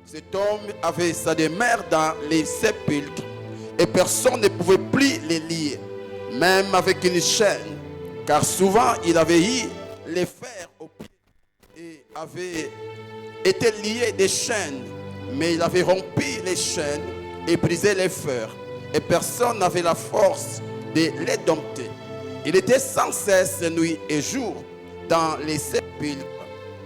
Cet homme avait sa demeure dans les sépulcres et personne ne pouvait plus les lier, même avec une chaîne, car souvent il avait eu les fers aux pieds et avait été lié des chaînes, mais il avait rompu les chaînes et brisé les fers, et personne n'avait la force de les dompter. Il était sans cesse nuit et jour dans les sépulcres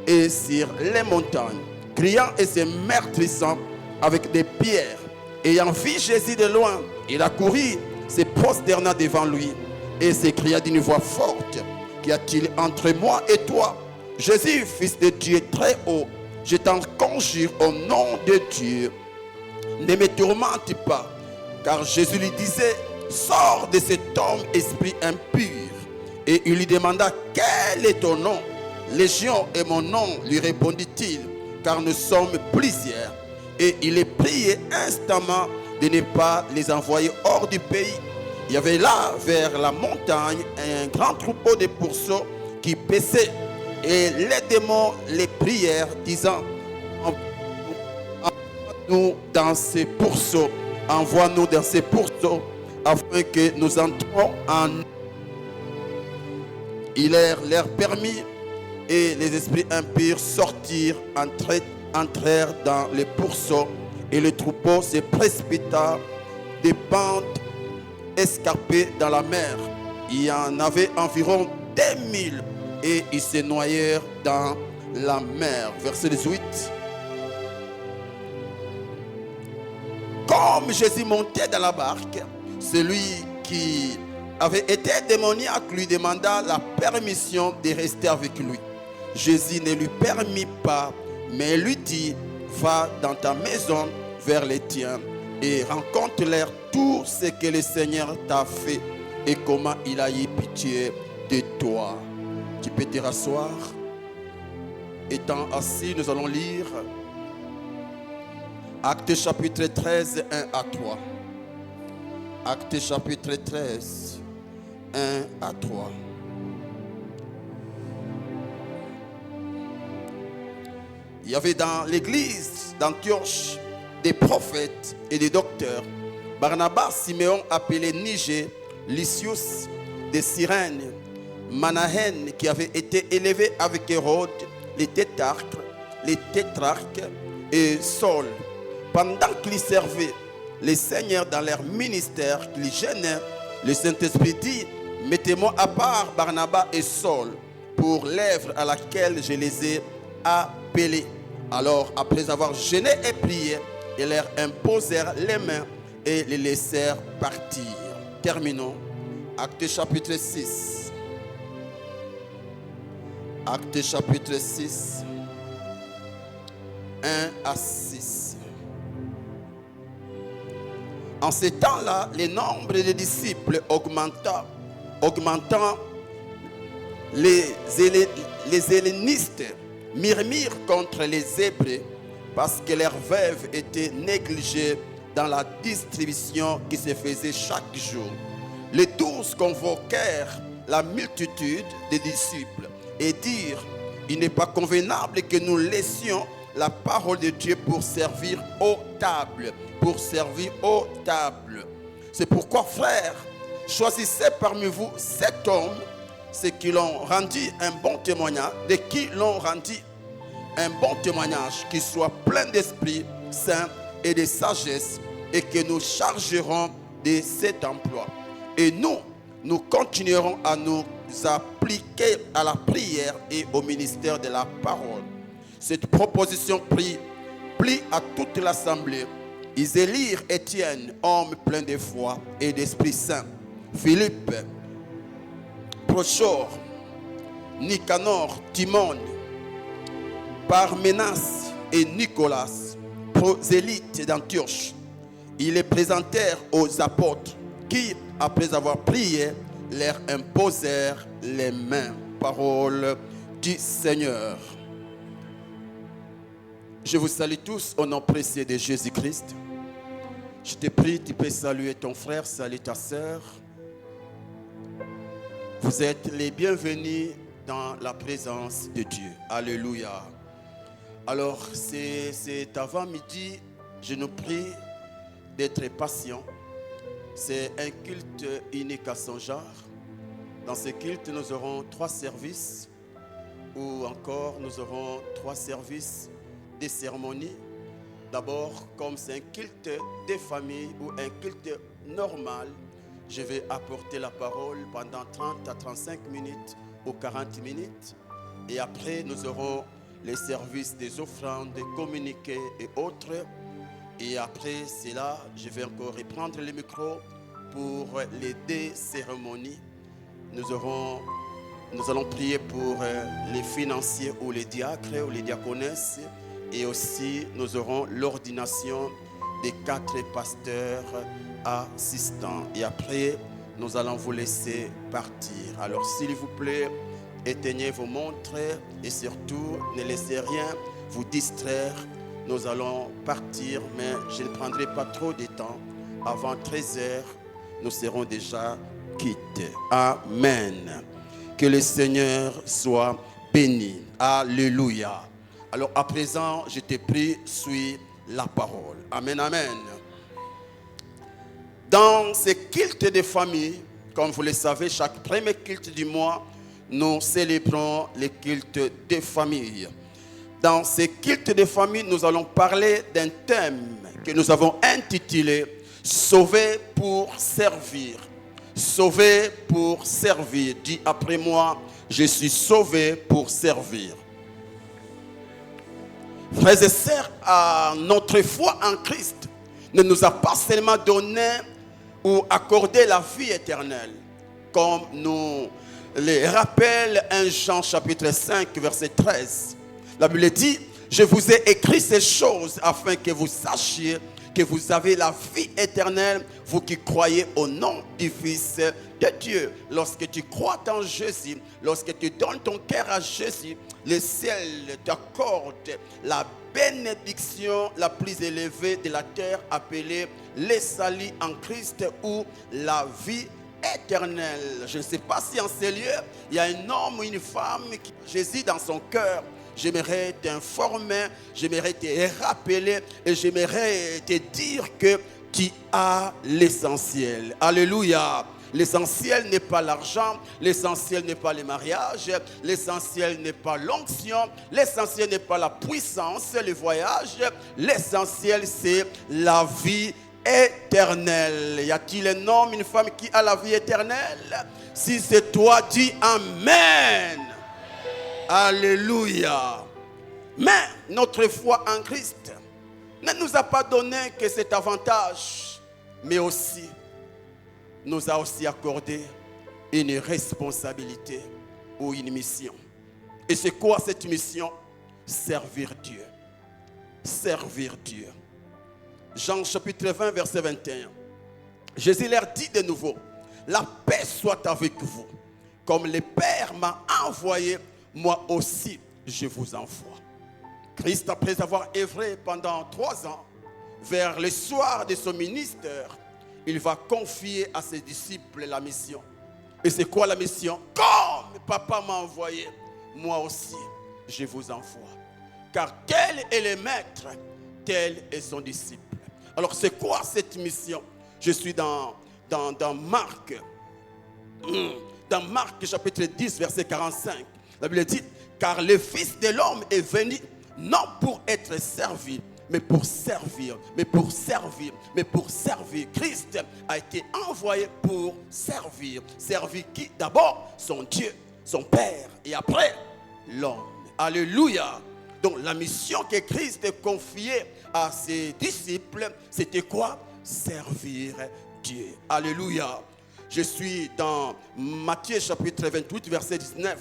et sur les montagnes, criant et se meurtrissant avec des pierres. Ayant vu Jésus de loin, il accourut, se prosterna devant lui et s'écria d'une voix forte: qu'y a-t-il entre moi et toi, Jésus, fils de Dieu très haut? Je t'en conjure au nom de Dieu, ne me tourmente pas. Car Jésus lui disait: sors de cet homme, esprit impur. Et il lui demanda: quel est ton nom? Légion est mon nom, lui répondit-il, car nous sommes plusieurs. Et il les priait instamment de ne pas les envoyer hors du pays. Il y avait là, vers la montagne, un grand troupeau de pourceaux qui paissaient. Et les démons les prièrent, disant: envoie-nous dans ces pourceaux, envoie-nous dans ces pourceaux, afin que nous entrons en nous. Il leur permit, et les esprits impurs sortirent, entrèrent dans les pourceaux, et le troupeau se précipita des pentes escarpées dans la mer. Il y en avait environ 2000, et ils se noyèrent dans la mer. Verset 18. Comme Jésus montait dans la barque, celui qui avait été démoniaque lui demanda la permission de rester avec lui. Jésus ne lui permit pas, mais lui dit: va dans ta maison vers les tiens et rencontre-leur tout ce que le Seigneur t'a fait et comment il a eu pitié de toi. Tu peux te rasseoir. Étant assis, nous allons lire Actes chapitre 13, 1 à 3. Actes chapitre 13, 1 à 3. Il y avait dans l'église d'Antioche des prophètes et des docteurs. Barnabas, Siméon appelé Niger, Lysius de Cyrène, Manahen qui avait été élevé avec Hérode, les tétrarques et Saul. Pendant qu'ils servaient les seigneurs dans leur ministère, qu'ils gênaient, le Saint-Esprit dit: mettez-moi à part Barnabas et Saul pour l'œuvre à laquelle je les ai appelés. Alors, après avoir jeûné et prié, ils leur imposèrent les mains et les laissèrent partir. Terminons. Actes chapitre 6. Actes chapitre 6, 1 à 6. En ces temps-là, le nombre des disciples augmentant, les hellénistes murmurent contre les Hébreux parce que leurs veuves étaient négligées dans la distribution qui se faisait chaque jour. Les 12 convoquèrent la multitude des disciples et dirent: il n'est pas convenable que nous laissions la parole de Dieu pour servir aux tables. C'est pourquoi, frères, choisissez parmi vous 7 hommes, ceux qui l'ont rendu un bon témoignage, qui soit plein d'Esprit Saint et de sagesse, et que nous chargerons de cet emploi. Et nous continuerons à nous appliquer à la prière et au ministère de la parole. Cette proposition prit à toute l'assemblée. Ils élirent Étienne, homme plein de foi et d'Esprit Saint, Philippe, Prochor, Nicanor, Timon, Parménas et Nicolas, prosélytes d'Antioche. Ils les présentèrent aux apôtres qui, après avoir prié, leur imposèrent les mains. Parole du Seigneur. Je vous salue tous au nom précieux de Jésus-Christ. Je te prie, tu peux saluer ton frère, saluer ta sœur. Vous êtes les bienvenus dans la présence de Dieu. Alléluia. Alors, c'est avant midi, je nous prie d'être patients. C'est un culte unique à son genre. Dans ce culte, nous aurons 3 services, ou encore nous aurons 3 services des cérémonies. D'abord, comme c'est un culte des familles ou un culte normal, je vais apporter la parole pendant 30 à 35 minutes ou 40 minutes. Et après, nous aurons les services des offrandes, des communiqués et autres. Et après cela, je vais encore reprendre le micro pour les 2 cérémonies. Nous allons prier pour les financiers ou les diacres ou les diaconesses. Et aussi, nous aurons l'ordination des 4 pasteurs assistants. Et après, nous allons vous laisser partir. Alors, s'il vous plaît, éteignez vos montres et surtout, ne laissez rien vous distraire. Nous allons partir, mais je ne prendrai pas trop de temps. Avant 13h, nous serons déjà quittés. Amen. Que le Seigneur soit béni. Alléluia. Alors à présent, je te prie, suis la parole. Amen, amen. Dans ce culte de famille, comme vous le savez, chaque premier culte du mois, nous célébrons le culte de famille. Dans ce culte de famille, nous allons parler d'un thème que nous avons intitulé « Sauvé pour servir ». Sauvé pour servir. Dis après moi, je suis sauvé pour servir. Frères et sœurs, notre foi en Christ ne nous a pas seulement donné ou accordé la vie éternelle, comme nous le rappelle 1 Jean chapitre 5 verset 13. La Bible dit, je vous ai écrit ces choses afin que vous sachiez que vous avez la vie éternelle, vous qui croyez au nom du Fils de Dieu. Lorsque tu crois en Jésus, lorsque tu donnes ton cœur à Jésus, le ciel t'accorde la bénédiction la plus élevée de la terre, appelée le salut en Christ ou la vie éternelle. Je ne sais pas si en ces lieux, il y a un homme ou une femme qui a Jésus dans son cœur. J'aimerais t'informer, j'aimerais te rappeler et j'aimerais te dire que tu as l'essentiel. Alléluia. L'essentiel n'est pas l'argent, l'essentiel n'est pas le mariage, l'essentiel n'est pas l'onction, l'essentiel n'est pas la puissance, le voyage, l'essentiel c'est la vie éternelle. Y a-t-il un homme, une femme qui a la vie éternelle? Si c'est toi, dis Amen. Alléluia. Mais notre foi en Christ ne nous a pas donné que cet avantage, mais aussi nous a aussi accordé une responsabilité ou une mission. Et c'est quoi cette mission? Servir Dieu. Servir Dieu. Jean chapitre 20 verset 21. Jésus leur dit de nouveau, la paix soit avec vous. Comme le Père m'a envoyé, moi aussi je vous envoie. Christ, après avoir œuvré pendant 3 ans, vers le soir de son ministère, il va confier à ses disciples la mission. Et c'est quoi la mission? Comme Papa m'a envoyé, moi aussi je vous envoie. Car tel est le maître, tel est son disciple. Alors c'est quoi cette mission? Je suis dans Marc. Dans Marc chapitre 10 verset 45. La Bible dit, car le Fils de l'homme est venu non pour être servi, mais pour servir, mais pour servir, mais pour servir. Christ a été envoyé pour servir. Servir qui? D'abord son Dieu, son Père, et après l'homme. Alléluia. Donc la mission que Christ a confiée à ses disciples, c'était quoi? Servir Dieu. Alléluia. Je suis dans Matthieu chapitre 28 verset 19.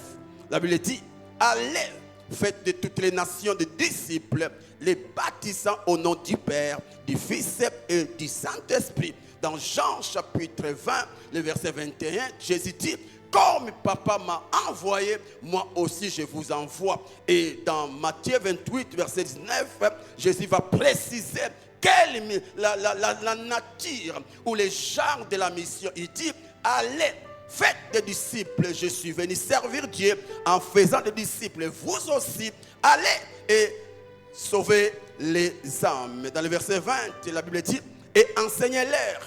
La Bible dit, allez, faites de toutes les nations des disciples, les baptisant au nom du Père, du Fils et du Saint-Esprit. Dans Jean chapitre 20, le verset 21, Jésus dit, comme Papa m'a envoyé, moi aussi je vous envoie. Et dans Matthieu 28, verset 19, Jésus va préciser quelle la nature ou les genres de la mission. Il dit, allez, faites des disciples. Je suis venu servir Dieu en faisant des disciples. Vous aussi, allez et sauver les âmes. Dans le verset 20, la Bible dit, et enseignez-leur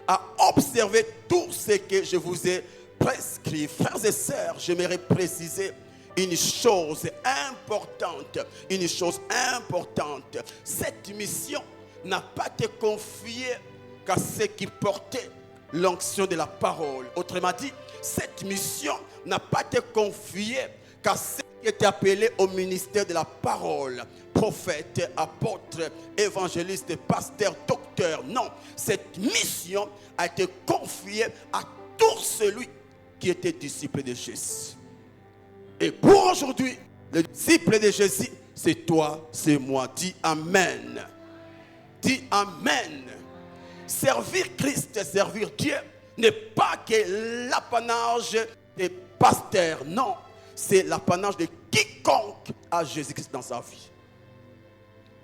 à observer tout ce que je vous ai prescrit. Frères et sœurs, j'aimerais préciser une chose importante. Une chose importante. Cette mission n'a pas été confiée qu'à ceux qui portaient l'onction de la parole. Autrement dit, cette mission n'a pas été confiée qu'à ceux qui étaient appelés au ministère de la parole. Prophète, apôtre, évangéliste, pasteur, docteur. Non, cette mission a été confiée à tout celui qui était disciple de Jésus. Et pour aujourd'hui, le disciple de Jésus, c'est toi, c'est moi. Dis Amen. Dis Amen. Servir Christ, servir Dieu n'est pas que l'apanage des pasteurs. Non, c'est l'apanage de quiconque a Jésus-Christ dans sa vie.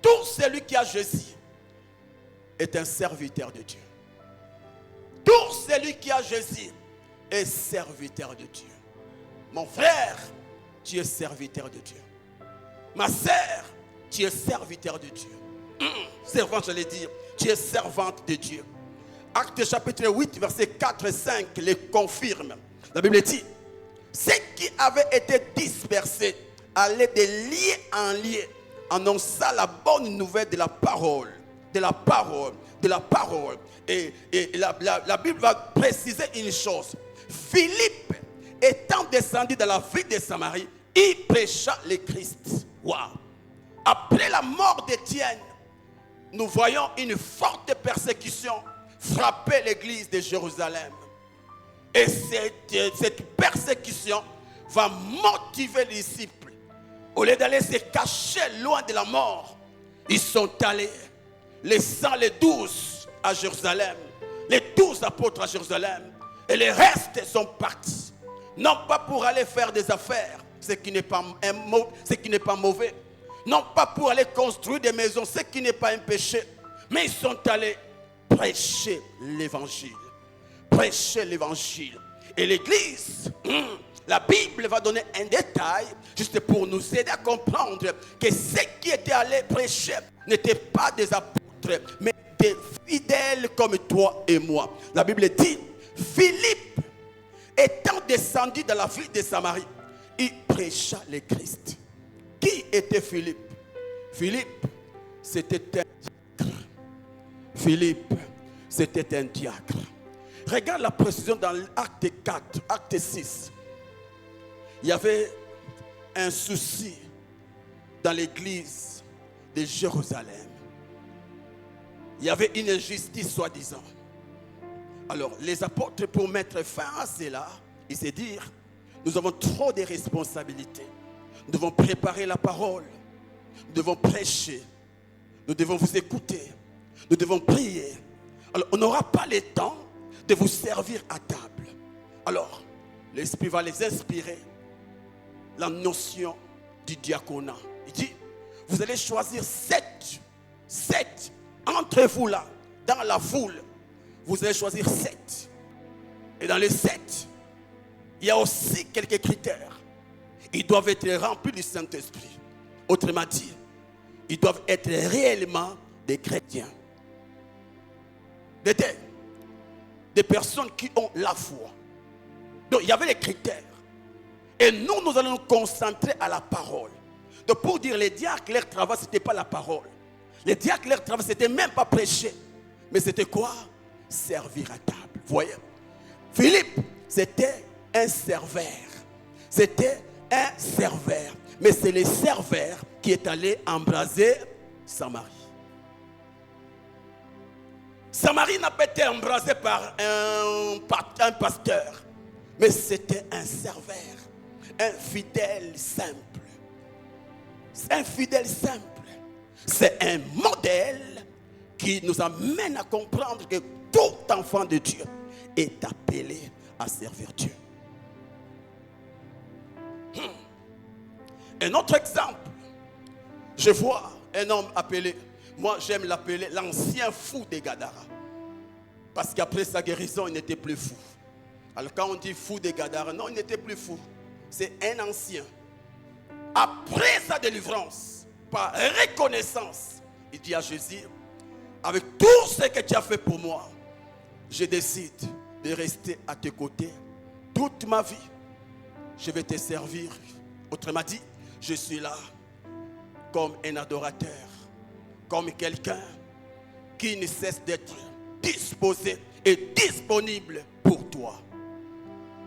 Tout celui qui a Jésus est un serviteur de Dieu. Tout celui qui a Jésus est serviteur de Dieu. Mon frère, tu es serviteur de Dieu. Ma sœur, tu es serviteur de Dieu. Servante, j'allais dire, tu es servante de Dieu. Actes chapitre 8, verset 4 et 5 les confirme. La Bible dit, ceux qui avaient été dispersés allaient de lieu en lieu, annonçant la bonne nouvelle de la parole. De la parole. De la parole. Et la Bible va préciser une chose. Philippe, étant descendu dans la ville de Samarie, il prêcha le Christ. Wow. Après la mort d'Étienne, nous voyons une forte persécution frapper l'église de Jérusalem. Et cette persécution va motiver les disciples. Au lieu d'aller se cacher loin de la mort, ils sont allés, laissant les 12 à Jérusalem, les 12 apôtres à Jérusalem, et les restes sont partis. Non pas pour aller faire des affaires, ce qui n'est pas mauvais. Non pas pour aller construire des maisons, ce qui n'est pas un péché. Mais ils sont allés prêcher l'évangile. Prêcher l'évangile. Et l'église, la Bible va donner un détail, juste pour nous aider à comprendre que ceux qui étaient allés prêcher n'étaient pas des apôtres, mais des fidèles comme toi et moi. La Bible dit, Philippe, étant descendu dans la ville de Samarie, il prêcha le Christ. Qui était Philippe? Philippe, c'était un diacre. Philippe, c'était un diacre. Regarde la précision dans l'acte 4, acte 6. Il y avait un souci dans l'église de Jérusalem. Il y avait une injustice soi-disant. Alors, les apôtres, pour mettre fin à cela, ils se dirent, nous avons trop de responsabilités. Nous devons préparer la parole. Nous devons prêcher. Nous devons vous écouter. Nous devons prier. Alors, on n'aura pas le temps de vous servir à table. Alors, l'Esprit va les inspirer la notion du diaconat. Il dit, vous allez choisir 7 entre vous là, dans la foule. Vous allez choisir 7. Et dans les 7, il y a aussi quelques critères. Ils doivent être remplis du Saint-Esprit. Autrement dit, ils doivent être réellement des chrétiens. Des personnes qui ont la foi. Donc il y avait les critères. Et nous allons nous concentrer à la parole. Donc pour dire les diacres, leur travail, ce n'était pas la parole. Les diacres, leur travail, ce n'était même pas prêcher. Mais c'était quoi? Servir à table. Vous voyez? Philippe, c'était un serveur. C'était un serveur. Mais c'est le serveur qui est allé embraser Samarie. Samarie n'a pas été embrasée par un pasteur. Mais c'était un serveur. Un fidèle simple. Un fidèle simple. C'est un modèle qui nous amène à comprendre que tout enfant de Dieu est appelé à servir Dieu. Un autre exemple, je vois un homme appelé, moi j'aime l'appeler l'ancien fou de Gadara. Parce qu'après sa guérison, il n'était plus fou. Alors quand on dit fou de Gadara, non, il n'était plus fou. C'est un ancien. Après sa délivrance, par reconnaissance, il dit à Jésus, avec tout ce que tu as fait pour moi, je décide de rester à tes côtés toute ma vie. Je vais te servir. Autrement dit, je suis là comme un adorateur, comme quelqu'un qui ne cesse d'être disposé et disponible pour toi.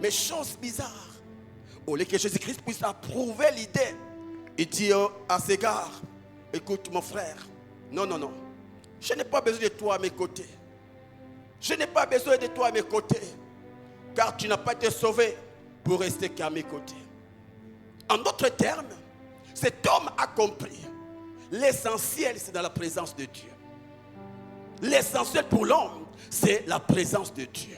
Mais chose bizarre, au lieu que Jésus-Christ puisse approuver l'idée, il dit à ses gars, écoute mon frère, non, je n'ai pas besoin de toi à mes côtés. Je n'ai pas besoin de toi à mes côtés, car tu n'as pas été sauvé pour rester qu'à mes côtés. En d'autres termes, cet homme a compris, l'essentiel c'est dans la présence de Dieu. L'essentiel pour l'homme, c'est la présence de Dieu.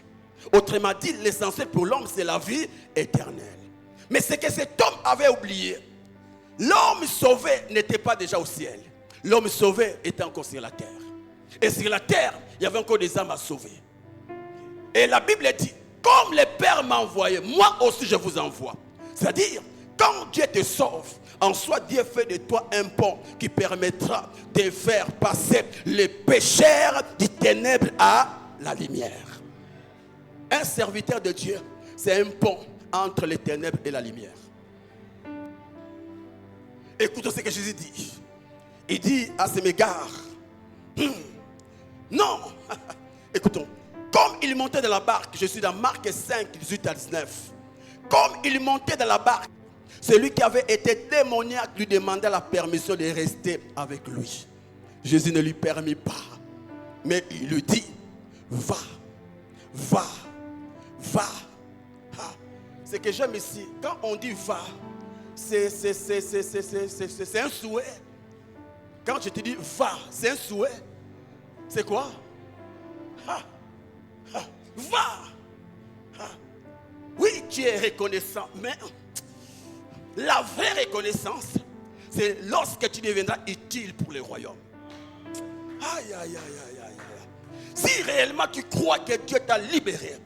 Autrement dit, l'essentiel pour l'homme, c'est la vie éternelle. Mais ce que cet homme avait oublié, l'homme sauvé n'était pas déjà au ciel. L'homme sauvé était encore sur la terre. Et sur la terre, il y avait encore des âmes à sauver. Et la Bible dit, comme le Père m'a envoyé, moi aussi je vous envoie. C'est-à-dire, quand Dieu te sauve, en soi Dieu fait de toi un pont qui permettra de faire passer les pécheurs du ténèbre à la lumière. Un serviteur de Dieu, c'est un pont entre les ténèbres et la lumière. Écoutons ce que Jésus dit. Il dit à ses égards, non, écoutons, comme il montait dans la barque, je suis dans Marc 5, 18 à 19. Comme il montait dans la barque, celui qui avait été démoniaque lui demandait la permission de rester avec lui. Jésus ne lui permit pas, mais il lui dit, va. Ce que j'aime ici, quand on dit va, c'est un souhait. Quand je te dis va, c'est un souhait. C'est quoi? Va. Oui, tu es reconnaissant, mais la vraie reconnaissance, c'est lorsque tu deviendras utile pour le royaume. Aïe. Si réellement tu crois que Dieu t'a libéré,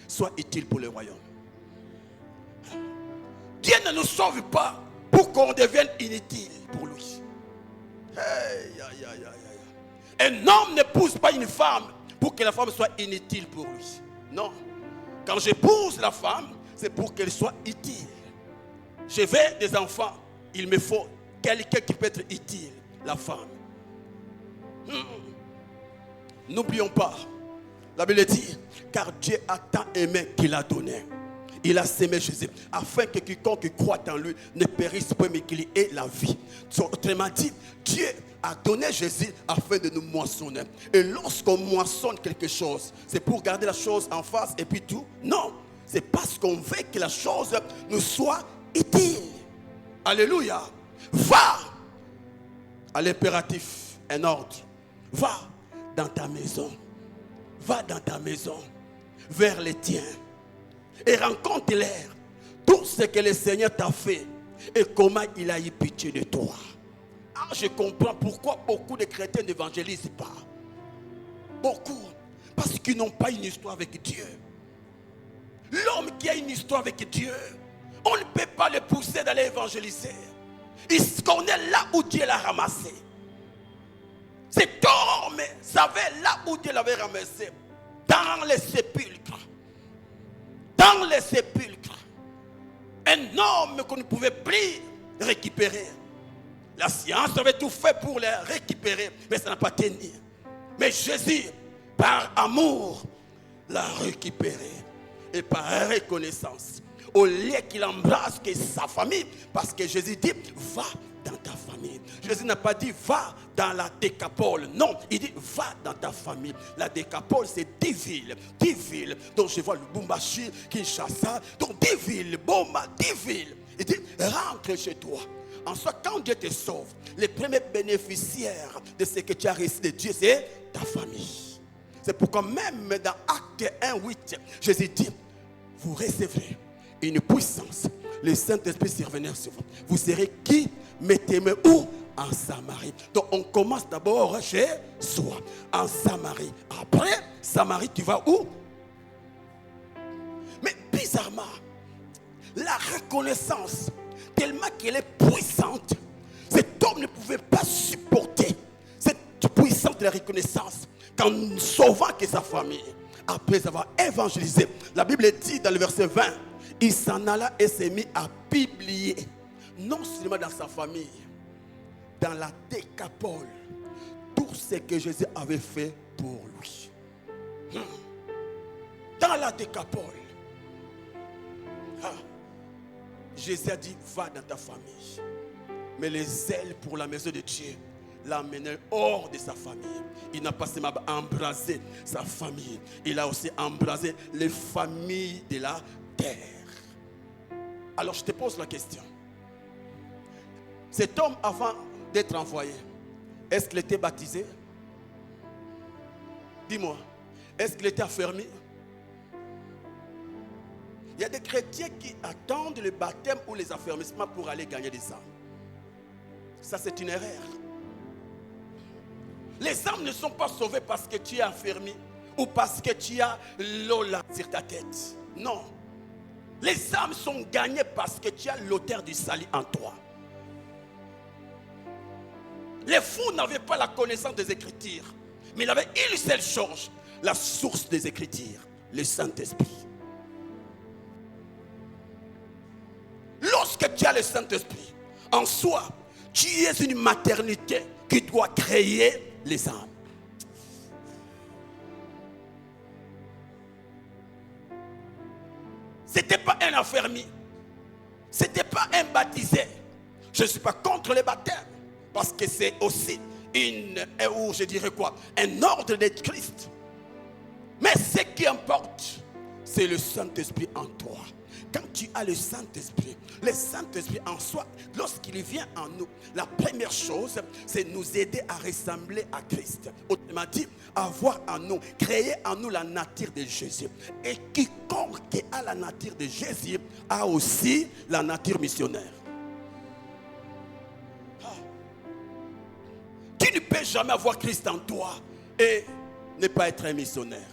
sois utile pour le royaume. Dieu ne nous sauve pas pour qu'on devienne inutile pour lui. Un homme n'épouse pas une femme pour que la femme soit inutile pour lui. Non. Quand j'épouse la femme, c'est pour qu'elle soit utile. Je veux des enfants, il me faut quelqu'un qui peut être utile, la femme. N'oublions pas, la Bible dit, car Dieu a tant aimé qu'il a donné. Il a sémé Jésus, afin que quiconque croit en lui ne périsse pas, mais qu'il ait la vie. Autrement dit, Dieu a donné Jésus afin de nous moissonner. Et lorsqu'on moissonne quelque chose, c'est pour garder la chose en face et puis tout. Non, c'est parce qu'on veut que la chose nous soit utile. Alléluia. Va à l'impératif, un ordre. Va dans ta maison. Va dans ta maison, vers les tiens. Et rencontre-les tout ce que le Seigneur t'a fait et comment il a eu pitié de toi. Ah, je comprends pourquoi beaucoup de chrétiens n'évangélisent pas. Beaucoup. Parce qu'ils n'ont pas une histoire avec Dieu. L'homme qui a une histoire avec Dieu, on ne peut pas le pousser d'aller évangéliser. Il se connaît là où Dieu l'a ramassé. Cet homme savait là où Dieu l'avait ramassé. Dans les sépulcres. Dans les sépulcres. Un homme qu'on ne pouvait plus récupérer. La science avait tout fait pour le récupérer, mais ça n'a pas tenu. Mais Jésus, par amour, l'a récupéré. Et par reconnaissance, au lieu qu'il embrasse que sa famille, parce que Jésus dit, va dans ta famille. Jésus n'a pas dit, va dans la Décapole. Non, il dit, va dans ta famille. La Décapole, c'est 10 villes. 10 villes. Donc je vois le Lubumbashi, Kinshasa. Donc 10 villes, Boma, 10 villes. Il dit, rentre chez toi. En soi, quand Dieu te sauve, les premiers bénéficiaires de ce que tu as reçu de Dieu, c'est ta famille. C'est pourquoi même dans Acte 1:8, Jésus dit, vous recevrez une puissance. Le Saint-Esprit survenir sur vous. Vous serez qui? Mettez-moi où? En Samarie. Donc on commence d'abord chez soi, en Samarie. Après, Samarie, tu vas où? Mais bizarrement, la reconnaissance, tellement qu'elle est puissante, cet homme homme ne pouvait pas supporter cette puissance de la reconnaissance qu'en sauvant que sa famille, après avoir évangélisé, la Bible dit dans le verset 20, il s'en alla et s'est mis à publier, non seulement dans sa famille, dans la Décapole, tout ce que Jésus avait fait pour lui. Dans la Décapole, Jésus a dit, va dans ta famille. Mais les ailes pour la maison de Dieu l'amenaient hors de sa famille. Il n'a pas seulement embrasé sa famille, il a aussi embrasé les familles de la terre. Alors je te pose la question. Cet homme, avant d'être envoyé, est-ce qu'il était baptisé? Dis-moi, est-ce qu'il était affermi? Il y a des chrétiens qui attendent le baptême ou les affermissements pour aller gagner des âmes. Ça, c'est une erreur. Les âmes ne sont pas sauvées parce que tu es affermi ou parce que tu as l'eau là sur ta tête. Non. Les âmes sont gagnées parce que tu as l'auteur du salut en toi. Les fous n'avaient pas la connaissance des Écritures, mais ils avaient une seule chose, la source des Écritures, le Saint-Esprit. Lorsque tu as le Saint-Esprit, en soi, tu es une maternité qui doit créer les âmes. Ce n'était pas un affermi, ce n'était pas un baptisé. Je ne suis pas contre les baptêmes, parce que c'est aussi un ordre de Christ. Mais ce qui importe, c'est le Saint-Esprit en toi. Quand tu as le Saint-Esprit en soi, lorsqu'il vient en nous, la première chose, c'est nous aider à ressembler à Christ. Autrement dit, avoir en nous, créer en nous la nature de Jésus. Et quiconque a la nature de Jésus a aussi la nature missionnaire. Tu ne peux jamais avoir Christ en toi et ne pas être un missionnaire.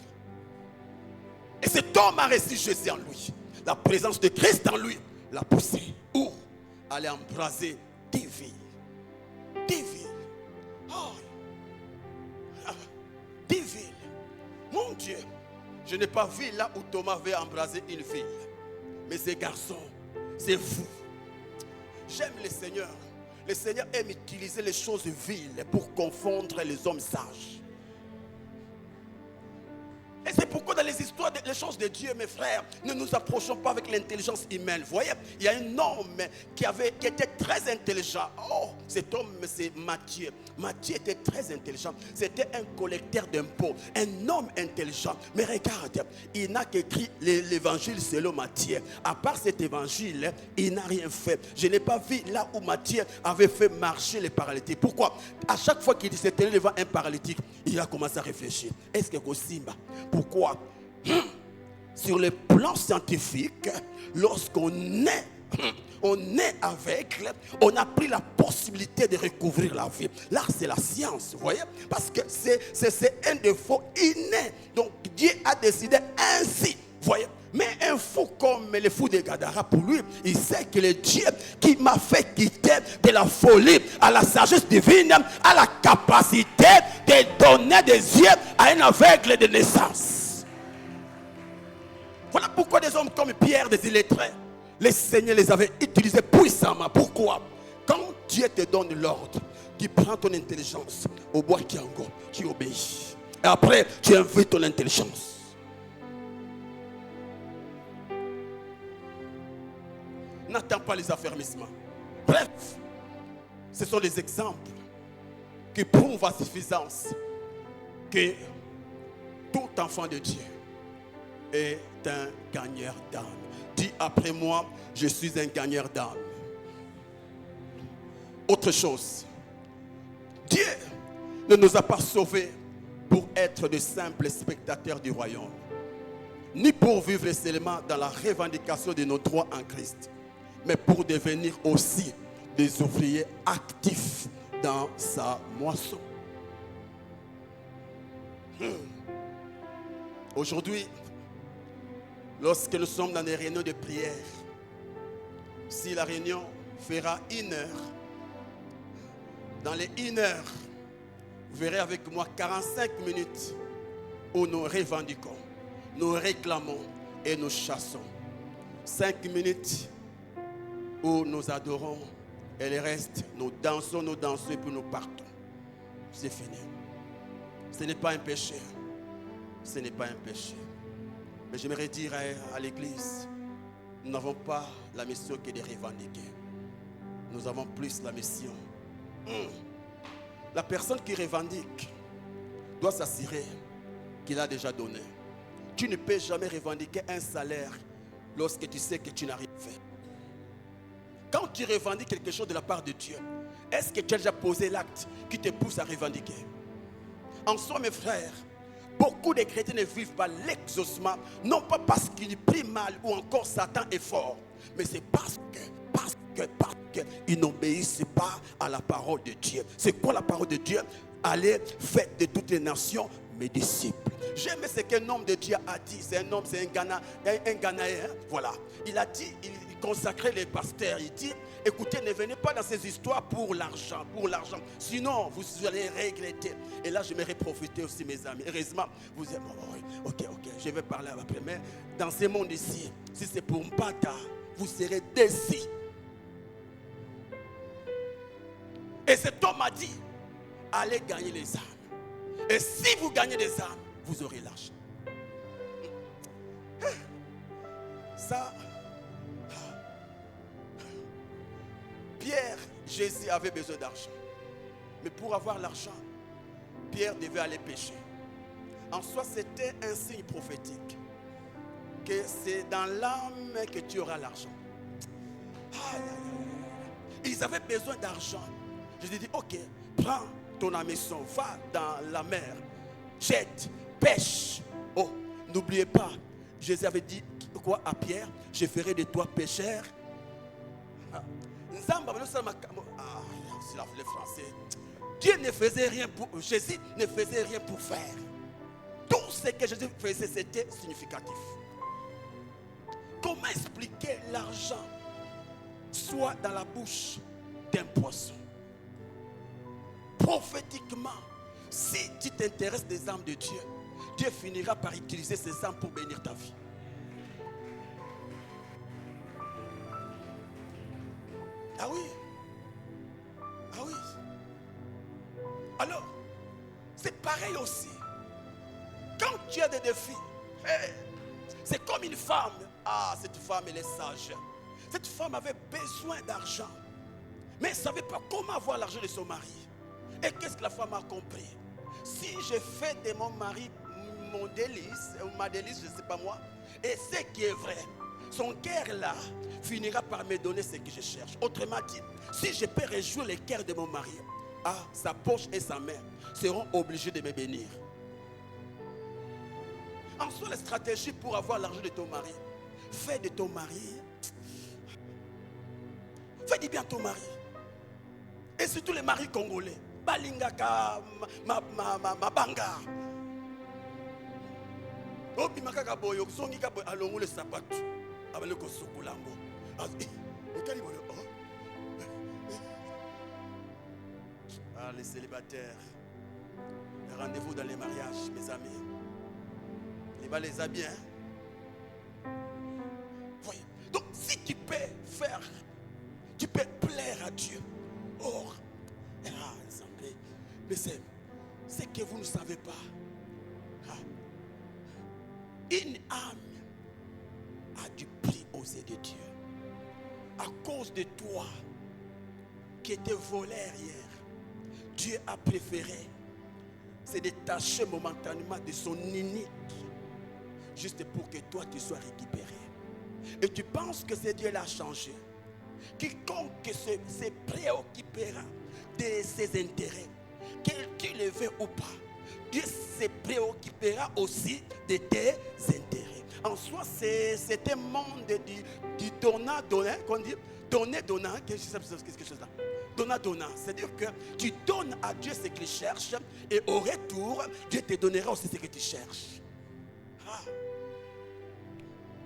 Et cet homme a reçu Jésus en lui. La présence de Christ en lui l'a poussé. Où? Aller embraser des villes. Des villes. Oh. Des villes. Mon Dieu, je n'ai pas vu là où Thomas avait embrasé une ville. Mais ces garçons, c'est vous. J'aime le Seigneur. Le Seigneur aime utiliser les choses viles pour confondre les hommes sages. Et c'est pourquoi dans les histoires, les choses de Dieu, mes frères, ne nous approchons pas avec l'intelligence humaine. Vous voyez, il y a un homme qui était très intelligent. Oh, cet homme, c'est Matthieu. Matthieu était très intelligent. C'était un collecteur d'impôts, un homme intelligent. Mais regarde, il n'a qu'écrit l'évangile selon Matthieu. À part cet évangile, il n'a rien fait. Je n'ai pas vu là où Matthieu avait fait marcher les paralytiques. Pourquoi? À chaque fois qu'il s'était tenu devant un paralytique, il a commencé à réfléchir. Est-ce que Kosimba? Pourquoi? Sur le plan scientifique, lorsqu'on est aveugle, on a pris la possibilité de recouvrir la vie. Là, c'est la science, vous voyez? Parce que c'est un défaut inné. Donc, Dieu a décidé ainsi, vous voyez? Mais un fou comme le fou de Gadara, pour lui, il sait que le Dieu qui m'a fait quitter de la folie à la sagesse divine a la capacité de donner des yeux à un aveugle de naissance. Voilà pourquoi des hommes comme Pierre, des illettrés, le Seigneur les avait utilisés puissamment. Pourquoi? Quand Dieu te donne l'ordre, tu prends ton intelligence au bois Kiango, tu obéis. Et après, tu invites ton intelligence. N'attends pas les affermissements. Bref, ce sont des exemples qui prouvent à suffisance que tout enfant de Dieu est un gagneur d'âme. Dis après moi, je suis un gagneur d'âme. Autre chose, Dieu ne nous a pas sauvés pour être de simples spectateurs du royaume, ni pour vivre seulement dans la revendication de nos droits en Christ, mais pour devenir aussi des ouvriers actifs dans sa moisson. Aujourd'hui, lorsque nous sommes dans des réunions de prière, si la réunion fera 1 heure, Dans les 1 heure, vous verrez avec moi 45 minutes où nous revendiquons, nous réclamons et nous chassons. 5 minutes où nous adorons et le reste, nous dansons et puis nous partons. C'est fini. Ce n'est pas un péché. Ce n'est pas un péché. Mais j'aimerais dire à l'église, nous n'avons pas la mission que de revendiquer. Nous avons plus la mission. La personne qui revendique doit s'assurer qu'il a déjà donné. Tu ne peux jamais revendiquer un salaire lorsque tu sais que tu n'as rien fait. Quand tu revendiques quelque chose de la part de Dieu, est-ce que tu as déjà posé l'acte qui te pousse à revendiquer? En soi, mes frères, beaucoup de chrétiens ne vivent pas l'exaucement, non pas parce qu'ils prient mal ou encore Satan est fort, mais c'est parce qu'ils n'obéissent pas à la parole de Dieu. C'est quoi la parole de Dieu? Allez, faites de toutes les nations mes disciples. J'aime ce qu'un homme de Dieu a dit. C'est un homme, c'est un Ghanéen. Voilà. Il a dit, il consacrait les pasteurs. Il dit, écoutez, ne venez pas dans ces histoires pour l'argent. Sinon, vous allez regretter. Et là, j'aimerais profiter aussi, mes amis. Heureusement, vous dites, ok, je vais parler après. Mais dans ce monde ici, si c'est pour Mpata, vous serez déçus. Et cet homme a dit, allez gagner les âmes. Et si vous gagnez des âmes, vous aurez l'argent. Ça, Pierre, Jésus avait besoin d'argent. Mais pour avoir l'argent, Pierre devait aller pêcher. En soi, c'était un signe prophétique. Que c'est dans l'âme que tu auras l'argent. Ils avaient besoin d'argent. Je lui ai dit, ok, prends ton hameçon, va dans la mer, jette, pêche. Oh, n'oubliez pas, Jésus avait dit quoi à Pierre? Je ferai de toi pécheur. C'est le français. Dieu ne faisait rien pour Jésus ne faisait rien pour faire. Tout ce que Jésus faisait, c'était significatif. Comment expliquer l'argent soit dans la bouche d'un poisson? Prophétiquement, si tu t'intéresses des âmes de Dieu, Dieu finira par utiliser ces âmes pour bénir ta vie. Ah oui. Alors, c'est pareil aussi. Quand tu as des défis, c'est comme une femme. Ah, cette femme, elle est sage. Cette femme avait besoin d'argent, mais elle ne savait pas comment avoir l'argent de son mari. Et qu'est-ce que la femme a compris? Si je fais de mon mari mon délice, ou ma délice, je ne sais pas moi, et ce qui est vrai, son cœur là finira par me donner ce que je cherche. Autrement dit, si je peux réjouir le cœur de mon mari, sa poche et sa main seront obligés de me bénir. En soi, la stratégie pour avoir l'argent de ton mari, fais de ton mari, fais du bien à ton mari. Et surtout les maris congolais. Balingaka, ma banga. Obimaka boyo, zongika boyo, alongo le sapato. Abale ko sokulambo. Les célibataires, rendez-vous dans les mariages, mes amis. Les bas les habits, voyez. Donc, si tu peux faire, tu peux plaire à Dieu. Or, mais c'est que vous ne savez pas. Une âme a du prix aux yeux de Dieu. À cause de toi, qui étais voleur hier, Dieu a préféré se détacher momentanément de son inique, juste pour que toi tu sois récupéré. Et tu penses que ce Dieu l'a changé. Quiconque se préoccupera de ses intérêts, qu'il le veuille ou pas, Dieu se préoccupera aussi de tes intérêts. En soi, c'est un monde du donnant-donnant, qu'on dit donnant-donnant, quelque chose là. Donnant-donnant, c'est-à-dire que tu donnes à Dieu ce qu'il cherche et au retour, Dieu te donnera aussi ce que tu cherches.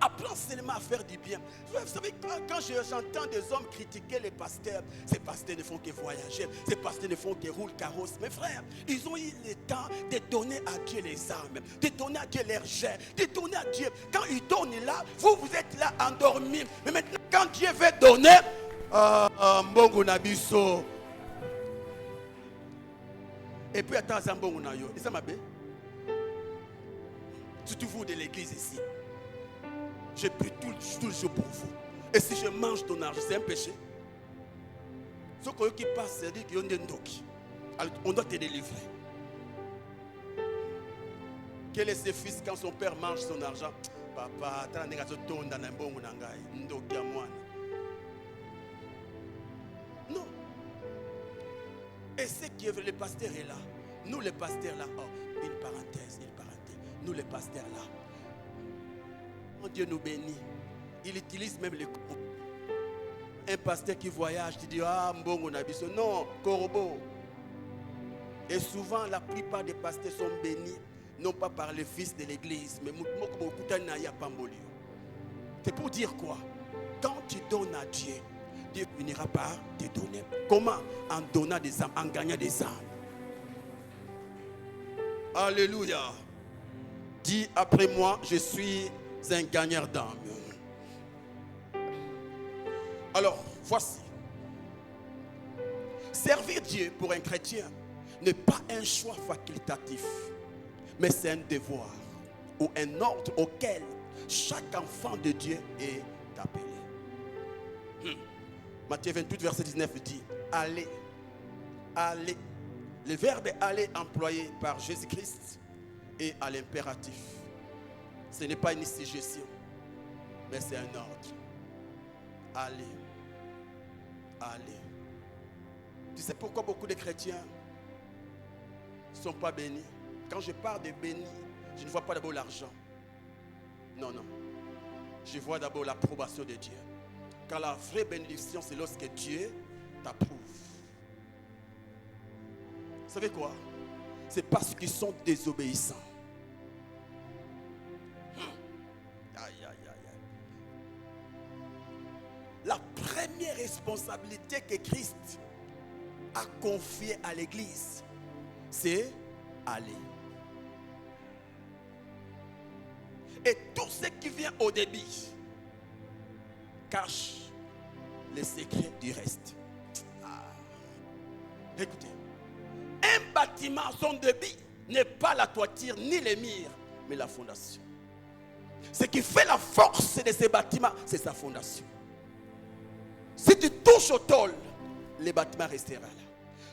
apprends seulement à faire du bien. Vous savez, quand j'entends des hommes critiquer les pasteurs, ces pasteurs ne font que voyager, ces pasteurs ne font que rouler carrosse. Mes frères, ils ont eu le temps de donner à Dieu les âmes, de donner à Dieu leurs jets, de donner à Dieu. Quand ils donnent là, vous êtes là endormis. Mais maintenant, quand Dieu veut donner, mbongo na biso. Et puis attends, mbongo na yo. Ça m'a bien. Surtout vous de l'église ici. Je prie tout le jour pour vous. Et si je mange ton argent, c'est un péché. Ce qui passe, c'est dire qu'il y a un ndoki. On doit te délivrer. Quel est ce fils quand son père mange son argent? Papa, tu as un ton dans un bon ndoki à moi. Non. Et ce qui est vrai, le pasteur est là. Nous, les pasteurs là, une parenthèse. Nous, les pasteurs là, Dieu nous bénit. Il utilise même les corbeaux. Un pasteur qui voyage, tu dis, mbongo na biso. Non, corbeau. Et souvent, la plupart des pasteurs sont bénis, non pas par les fils de l'église, mais c'est pour dire quoi? Quand tu donnes à Dieu, Dieu finira par te donner. Comment? En donnant des âmes, en gagnant des âmes. Alléluia. Dis après moi, je suis un gagneur d'âme. Alors, voici. Servir Dieu pour un chrétien n'est pas un choix facultatif, mais c'est un devoir ou un ordre auquel chaque enfant de Dieu est appelé. Matthieu 28, verset 19 dit, allez, allez. Le verbe aller employé par Jésus-Christ est à l'impératif. Ce n'est pas une suggestion, mais c'est un ordre. Allez, allez. Tu sais pourquoi beaucoup de chrétiens ne sont pas bénis? Quand je parle de bénis, je ne vois pas d'abord l'argent. Non, non. Je vois d'abord l'approbation de Dieu. Car la vraie bénédiction, c'est lorsque Dieu t'approuve. Vous savez quoi? C'est parce qu'ils sont désobéissants. Aïe, aïe, aïe, aïe. La première responsabilité que Christ a confiée à l'église, c'est aller. Et tout ce qui vient au débit cache les secrets du reste. Écoutez, un bâtiment, son débit n'est pas la toiture ni les murs, mais la fondation. Ce qui fait la force de ces bâtiments, c'est sa fondation. Si tu touches au tôle, le bâtiment restera là.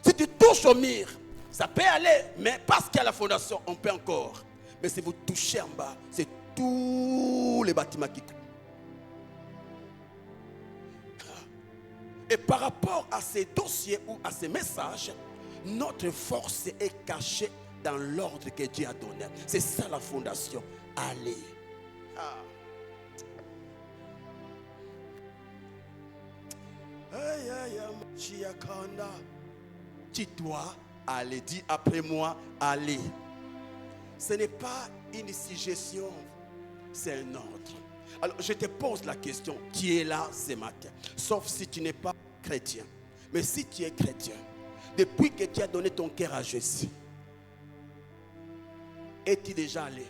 Si tu touches au mur, ça peut aller, mais parce qu'il y a la fondation, on peut encore. Mais si vous touchez en bas, c'est tous les bâtiments qui coulent. Et par rapport à ces dossiers ou à ces messages, notre force est cachée dans l'ordre que Dieu a donné. C'est ça la fondation. Allez. Tu dois aller. Dis après moi, allez. Ce n'est pas une suggestion, c'est un ordre. Alors je te pose la question, tu es là ce matin, sauf si tu n'es pas chrétien. Mais si tu es chrétien, depuis que tu as donné ton cœur à Jésus, es-tu déjà allé?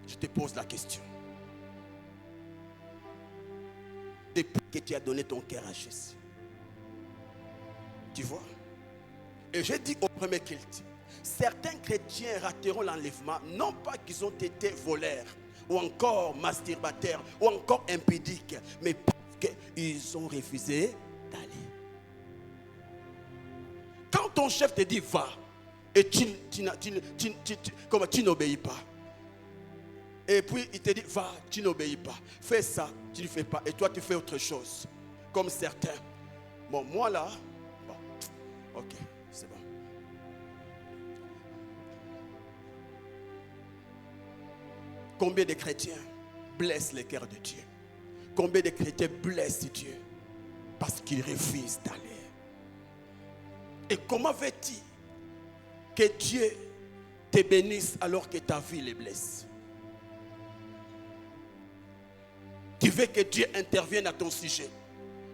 Je te pose la question. Depuis que tu as donné ton cœur à Jésus. Tu vois? Et je dis au premier culte, certains chrétiens rateront l'enlèvement, non pas qu'ils ont été voleurs, ou encore masturbateurs, ou encore impudiques, mais parce qu'ils ont refusé d'aller. Quand ton chef te dit va, et tu n'obéis pas, et puis il te dit va, tu n'obéis pas, fais ça, tu ne fais pas, et toi tu fais autre chose, comme certains. Bon, moi là, bon, ok, c'est bon. Combien de chrétiens blessent le cœur de Dieu? Combien de chrétiens blessent Dieu parce qu'ils refusent d'aller? Et comment veux-tu que Dieu te bénisse alors que ta vie les blesse. Tu veux que Dieu intervienne à ton sujet.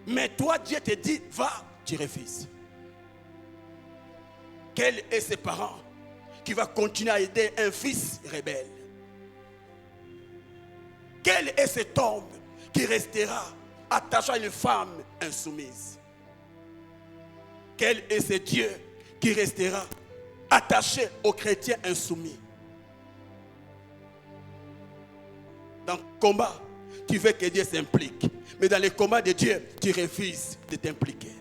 Mais toi, Dieu te dit, va, tu refuses. Quel est ce parent qui va continuer à aider un fils rebelle? Quel est cet homme qui restera attaché à une femme insoumise? Quel est ce Dieu qui restera attaché aux chrétiens insoumis? Dans le combat, tu veux que Dieu s'implique. Mais dans les combats de Dieu, tu refuses de t'impliquer.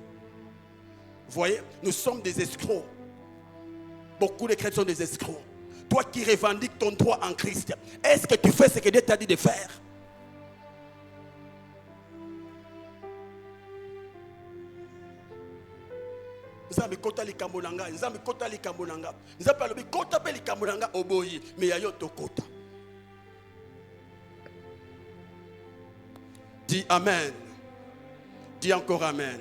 Vous voyez, nous sommes des escrocs. Beaucoup de chrétiens sont des escrocs. Toi qui revendiques ton droit en Christ, est-ce que tu fais ce que Dieu t'a dit de faire? Nzambe kota likambo nanga, nzambe kota likambo nanga. Nzambe alobi kota pe likambo nanga oboyi, mais ya yo to kota. Dis amen. Dis encore amen.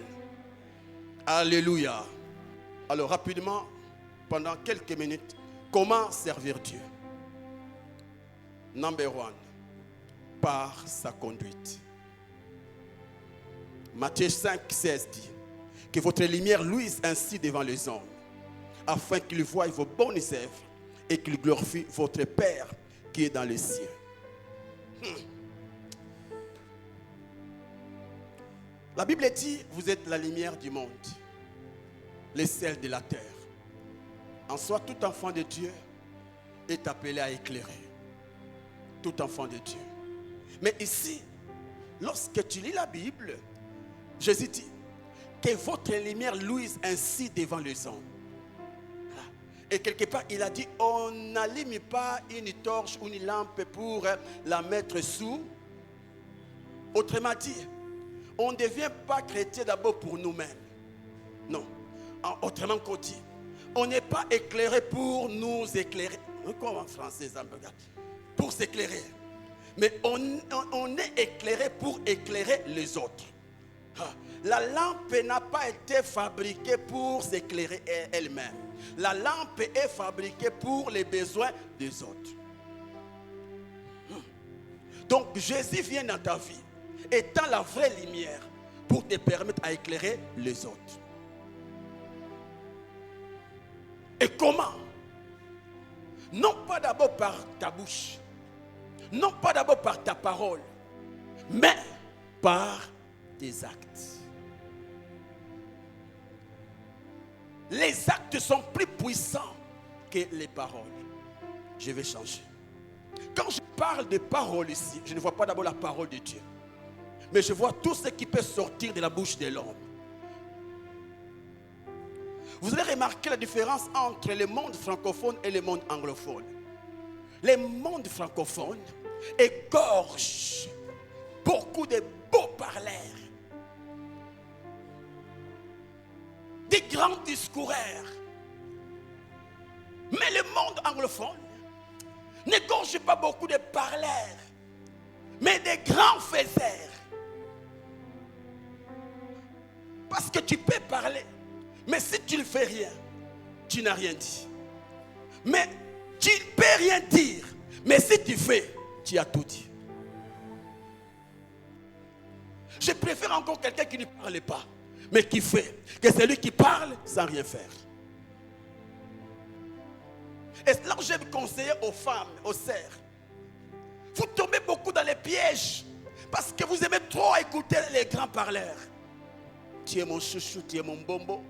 Alléluia. Alors rapidement, pendant quelques minutes, comment servir Dieu? Number one, par sa conduite. Matthieu 5, 16 dit que votre lumière luise ainsi devant les hommes, afin qu'ils voient vos bonnes œuvres et qu'ils glorifient votre Père qui est dans les cieux. La Bible dit, vous êtes la lumière du monde, les sels de la terre. En soi, tout enfant de Dieu est appelé à éclairer. Tout enfant de Dieu. Mais ici, lorsque tu lis la Bible, Jésus dit que votre lumière luise ainsi devant les hommes. Et quelque part, il a dit, on n'allume pas une torche ou une lampe pour la mettre sous. Autrement dit, on ne devient pas chrétien d'abord pour nous-mêmes. Non. Autrement dit, on n'est pas éclairé pour nous éclairer. Comment en français, ça me regarde? Pour s'éclairer. Mais on est éclairé pour éclairer les autres. La lampe n'a pas été fabriquée pour s'éclairer elle-même. La lampe est fabriquée pour les besoins des autres. Donc Jésus vient dans ta vie, étant la vraie lumière, pour te permettre à éclairer les autres. Et comment? Non pas d'abord par ta bouche, non pas d'abord par ta parole, mais par tes actes. Les actes sont plus puissants que les paroles. Je vais changer. Quand je parle de parole ici, je ne vois pas d'abord la parole de Dieu, mais je vois tout ce qui peut sortir de la bouche de l'homme. Vous allez remarquer la différence entre le monde francophone et le monde anglophone. Le monde francophone égorge beaucoup de beaux parleurs, des grands discoureurs. Mais le monde anglophone n'égorge pas beaucoup de parleurs, mais des grands faiseurs. Parce que tu peux parler, mais si tu ne fais rien, tu n'as rien dit. Mais tu ne peux rien dire, mais si tu fais, tu as tout dit. Je préfère encore quelqu'un qui ne parle pas, mais qui fait, que celui qui parle sans rien faire. Et là, je vais conseiller aux femmes, aux sœurs, vous tombez beaucoup dans les pièges parce que vous aimez trop écouter les grands parleurs. Tu es mon chouchou, tu es mon bonbon.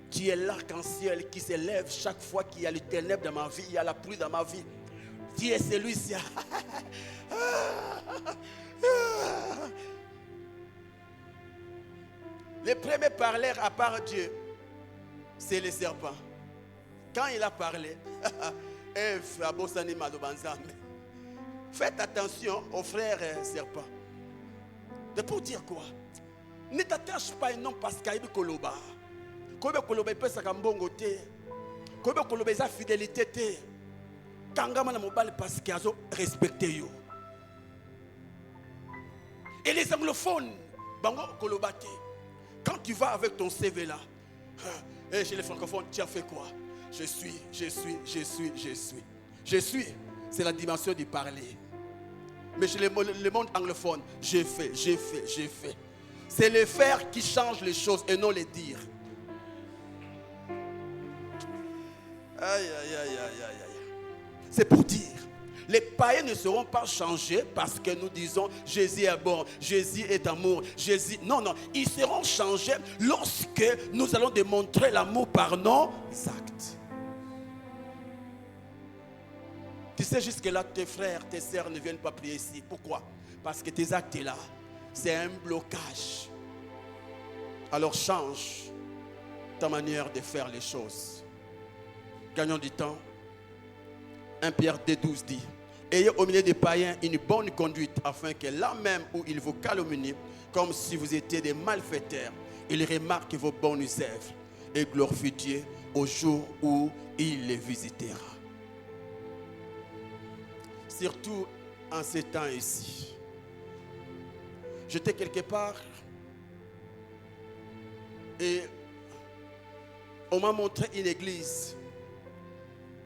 Tu es l'arc-en-ciel qui s'élève chaque fois qu'il y a les ténèbres dans ma vie, il y a la pluie dans ma vie. Tu es celui-ci. Le premier parleur à part Dieu, c'est le serpent. Quand il a parlé, faites attention aux frères serpents. De pour dire quoi? Ne t'attache pas un homme parce qu'il y a koloba. Kobe koloba pesa kambongo te. Kobe koloba za fidélité te. Kangama na mobile parce qu'il a respecté yo. Et les anglophones, bango koloba te. Quand tu vas avec ton CV là, et chez les francophones, tu as fait quoi? Je suis. C'est la dimension du parler. Mais chez le monde anglophone, j'ai fait. C'est le faire qui change les choses et non les dire. Aïe. C'est pour dire. Les païens ne seront pas changés parce que nous disons Jésus est bon, Jésus est amour, Jésus. Non. Ils seront changés lorsque nous allons démontrer l'amour par nos actes. Tu sais, jusque-là, tes frères, tes sœurs ne viennent pas prier ici. Pourquoi? Parce que tes actes là, c'est un blocage. Alors change ta manière de faire les choses. Gagnons du temps. 1 Pierre 2,12 dit: ayez au milieu des païens une bonne conduite, afin que là même où ils vous calomnient, comme si vous étiez des malfaiteurs, ils remarquent vos bonnes œuvres et glorifient Dieu au jour où il les visitera. Surtout en ces temps ici. J'étais quelque part et on m'a montré une église.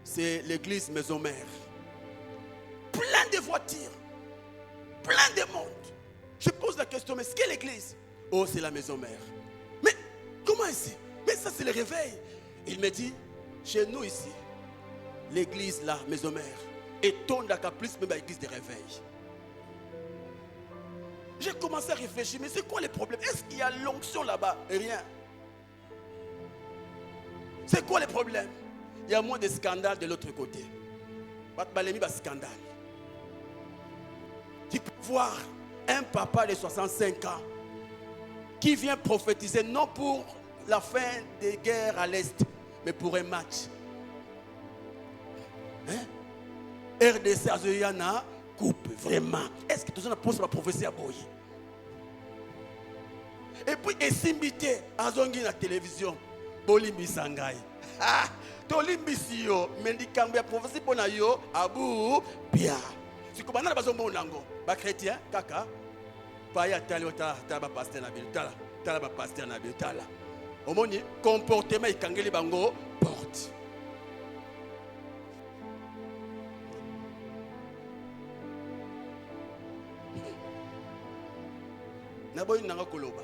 C'est l'église Maison Mère. Plein de voitures, plein de monde. Je pose la question, mais quelle église? Oh, c'est la Maison Mère. Mais comment ici? Mais ça, c'est le réveil. Il me dit, chez nous ici, l'église là, Maison Mère, étonne la caprice, même l'église de réveil. J'ai commencé à réfléchir, mais c'est quoi les problèmes? Est-ce qu'il y a l'onction là-bas? Rien. C'est quoi les problèmes? Il y a moins de scandales de l'autre côté. Scandale. Tu peux voir un papa de 65 ans qui vient prophétiser non pour la fin des guerres à l'Est, mais pour un match. RDC Azoyana coupe, vraiment. Est-ce que tout le monde pose la prophétie à Boyi? Et puis, Esimbité, Azongi la télévision, Bolimbi Sangai. Tolimbi yo, mendikambe ya prophétie pona yo, Abu, Bia. Si vous avez besoin de ba chrétien, kaka, paya taliota, taba pasteur na biltala, tala ba pasteur na biltala. Omoni comportement ikangeli bango porte. Naboyi nanga koloba.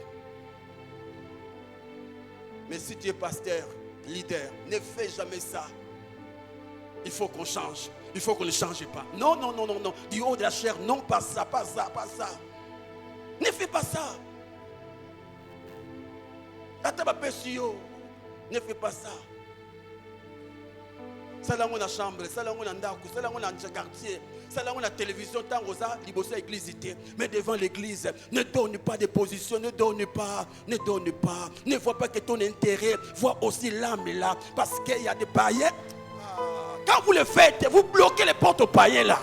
Mais si tu es pasteur, leader, ne fais jamais ça. Il faut qu'on change. Il faut qu'on ne change pas. Non. Du haut de la chair, non, pas ça. Ne fais pas ça. Ne fais pas ça. Ça là on a chambre, ça là on a ndaku, ça là on a quartier, ça là on a télévision, tant rosa, libosa église. Mais devant l'église, ne donne pas de position, ne donne pas. Ne vois pas que ton intérêt, vois aussi l'âme là, parce qu'il y a des païens. Quand vous le faites, vous bloquez les portes aux païens là.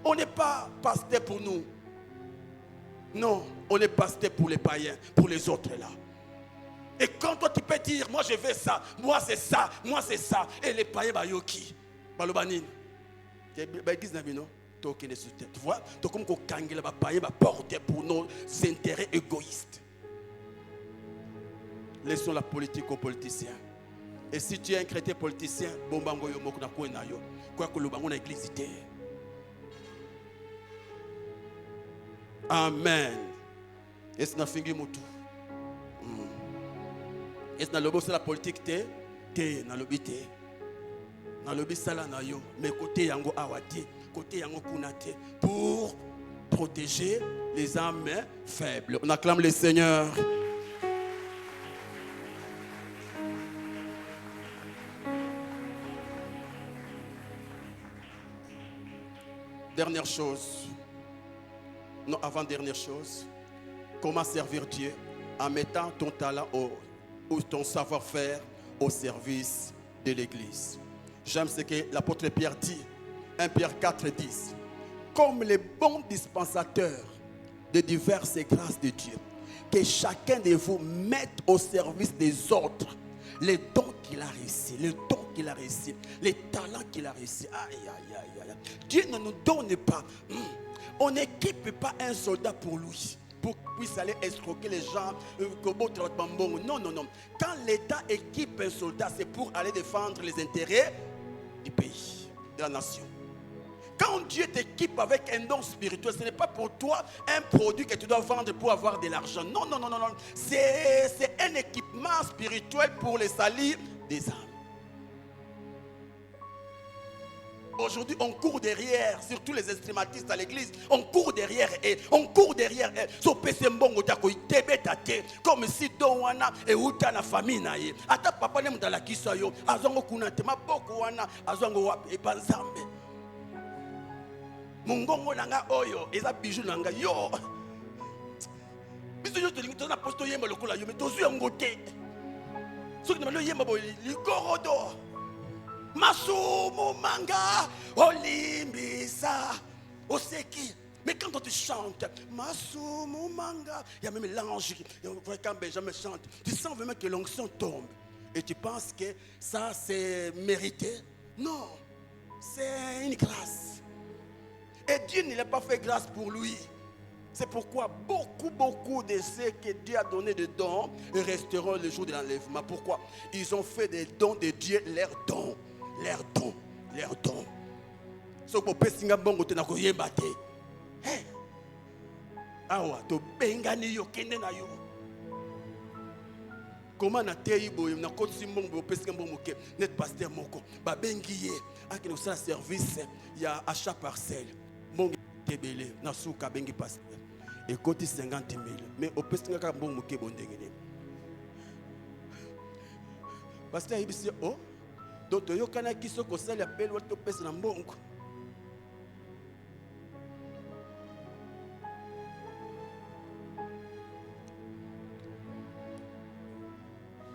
On n'est pas pasteur pour nous. Non, on est pasteur pour les païens, pour les autres là. Et quand toi tu peux dire, moi je veux ça, moi c'est ça, et les païens bayoki, balobanine, tu vois, tu comme qu'on kangela ba païens ba porter pour nos intérêts égoïstes. Laissons la politique aux politiciens. Et si tu es un chrétien politicien, bombango yo moko na ko na yo, quoi que lobango na église té. Amen. Est-ce na fingi mutu? Est-ce que c'est la politique te na lobi te na lobi sala na yo mais côté yango awati côté yango kunate pour protéger les âmes faibles. On acclame le Seigneur. Dernière chose, non, avant-dernière chose, comment servir Dieu en mettant ton talent ou ton savoir-faire au service de l'église. J'aime ce que l'apôtre Pierre dit, 1 Pierre 4, 10. Comme les bons dispensateurs de diverses grâces de Dieu, que chacun de vous mette au service des autres les dons qu'il a reçus, les talents qu'il a reçus. Dieu ne nous donne pas. On n'équipe pas un soldat pour lui, pour qu'ils puissent aller escroquer les gens. Non, non, non. Quand l'État équipe un soldat, c'est pour aller défendre les intérêts du pays, de la nation. Quand Dieu t'équipe avec un don spirituel, ce n'est pas pour toi un produit que tu dois vendre pour avoir de l'argent. Non, non, non, non, non. C'est un équipement spirituel pour les salir des âmes. Aujourd'hui, on court derrière, surtout les instrumentistes à l'église, on court derrière et on court derrière et comme si Dowana et Uta na famille na ye. Ata papa ne mutala kisayo, azongo kunate maboko wana, azongo wapi e banzambe. Mungongo nanga oyo, eza bijou nanga yo. Biso yo te lingi na posto yemba lokola yo, mais tozu yangote. Soki na yemba bo ligorodo. Masumu manga, olimbisa, oseki. Mais quand on te chante, Masumu manga, il y a même l'ange qui, quand Benjamin chante, tu sens vraiment que l'onction tombe. Et tu penses que ça c'est mérité? Non, c'est une grâce. Et Dieu ne l'a pas fait grâce pour lui. C'est pourquoi beaucoup de ceux que Dieu a donné des dons resteront le jour de l'enlèvement. Pourquoi? Ils ont fait des dons de Dieu leurs dons. Leurs dons, leurs dons. So pour pesinga bongo te na koyemba te. Hey. Awa to bengani yo kende na yo. Comment na teyi boye na kotsi mbongo pesinga mbongo ke net pasteur moko ba bengiye akino sala service ya achat parcelle. Mbongo tebele na suka bengi pasteur. Et koti 50 000 mais au pesinga ka mbongo ke bondengene. Pasteur ibisi oh donc yo kana kiso ko sala appel wa to pesa na mbongo.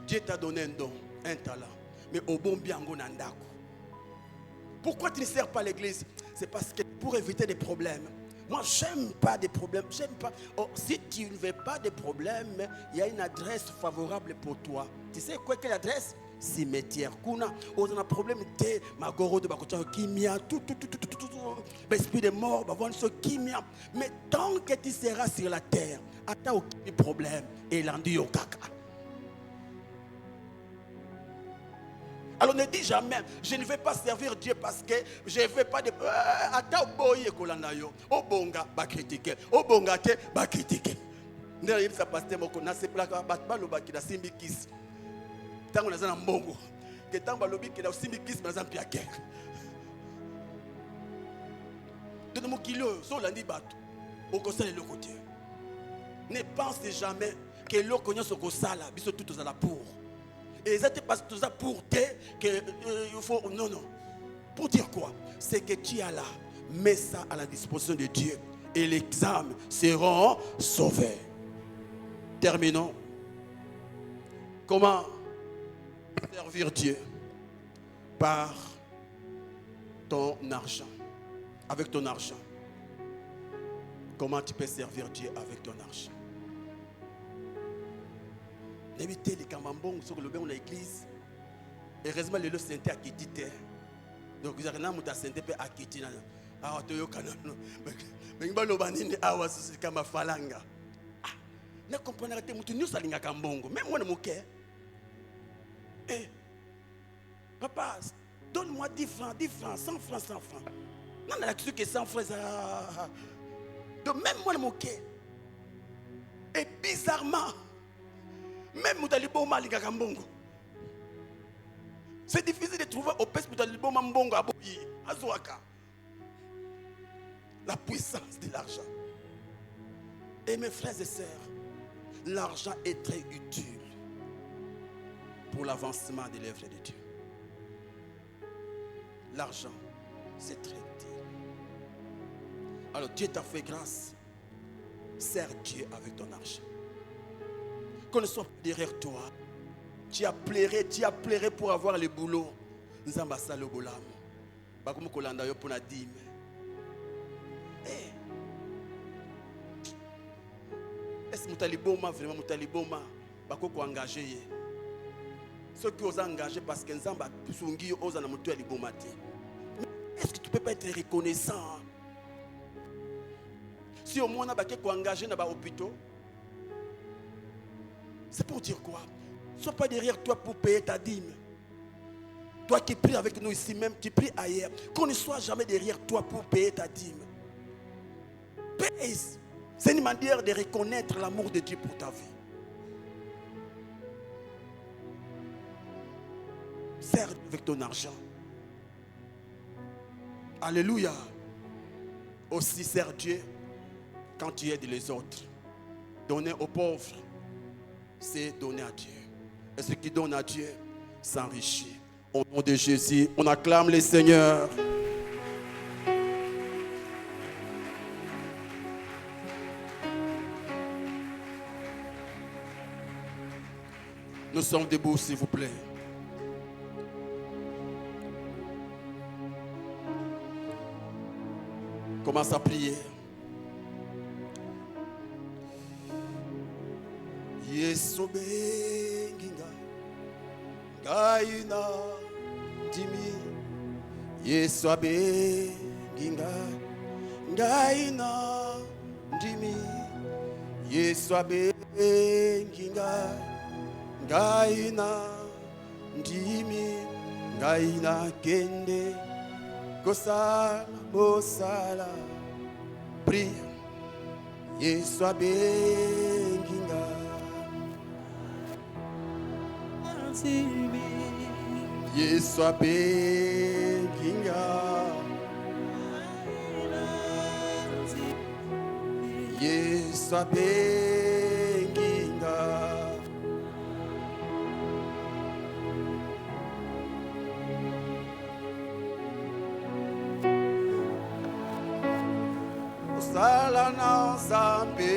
Dieu t'a donné un don, un talent, mais au bon biango nandako. Pourquoi tu ne sers pas l'église? C'est parce que pour éviter des problèmes. Moi, j'aime pas des problèmes, j'aime pas. Oh, si tu ne veux pas de problèmes, il y a une adresse favorable pour toi. Tu sais quoi quelle adresse? Cimetière. Kuna, on a un problème de magoro de bakocha kimia, tout, esprit de mort, bah voir ce kimia. Mais tant que tu seras sur la terre, attends aucun problème et l'andi au kaka. Alors ne dis jamais, je ne vais pas servir Dieu parce que je ne veux pas de. Attends, boye kolanayo, obonga ba critiquer, obonga te ba critiquer. Ndela yebisa pasteur moko na se plaka batba lo bakina simbi kiss. Tango na zana mbongo, que tango lobi que na simbi kiss na zampi ake. De mon kilo, so landi bato, au conseil le côté. Ne pense jamais que l'eau connaît ce qu'on sala, biso tout aux la pour. Et ça te passe tout ça pour te que il faut non. Pour dire quoi? C'est que tu as là, mets ça à la disposition de Dieu et les âmes seront sauvées. Terminons. Comment servir Dieu? Par ton argent. Avec ton argent. Comment tu peux servir Dieu avec ton argent? N'évitez les camambons sur le bain de l'église. Heureusement, le sainté a quitté. Donc, vous avez un sainté a quitté. Ah, tu as un mais il va le baniner. Ah, c'est comme un falanga. Ne comprenez pas que nous sommes cambongo. Même moi, je me dis, eh, papa, donne-moi 10 francs, 100 francs, 100 francs. Non, la question que 100 francs. Donc, même moi, je me dis. Et bizarrement, même Moutalibo Malika Kambongo. C'est difficile de trouver au pes Moutalibo Mambongo à Boyi, à Zouaka. La puissance de l'argent. Et mes frères et sœurs, l'argent est très utile pour l'avancement de l'œuvre de Dieu. L'argent, c'est très utile. Alors Dieu t'a fait grâce. Sers Dieu avec ton argent. Qu'on ne soit pas derrière toi. Tu as pleuré pour avoir le boulot. Nous avons ça le boulot. Bakoum kolanda yo pour la dîme. Est-ce que Moutaliboma vraiment Moutaliboma bakoko engagé? Ceux qui osent engager parce que Nzamba Sungi osent na Moutaliboma. Est-ce que tu peux pas être reconnaissant? Si au moins on a engagé dans les hôpitaux, c'est pour dire quoi? Ne sois pas derrière toi pour payer ta dîme. Toi qui pries avec nous ici même, qui pries ailleurs, qu'on ne soit jamais derrière toi pour payer ta dîme. Paye. C'est une manière de reconnaître l'amour de Dieu pour ta vie. Sers avec ton argent. Alléluia. Aussi sers Dieu quand tu aides les autres. Donner aux pauvres, c'est donner à Dieu. Et ce qui donne à Dieu s'enrichit. Au nom de Jésus, on acclame le Seigneur. Nous sommes debout, s'il vous plaît. Commence à prier. Yesu benginga gaina dimi Yesu benginga gaina dimi Yesu benginga gaina dimi gaina kende kosala bosala prie Yesu benginga Yesu benginga Yesu benginga Sala na Nzambe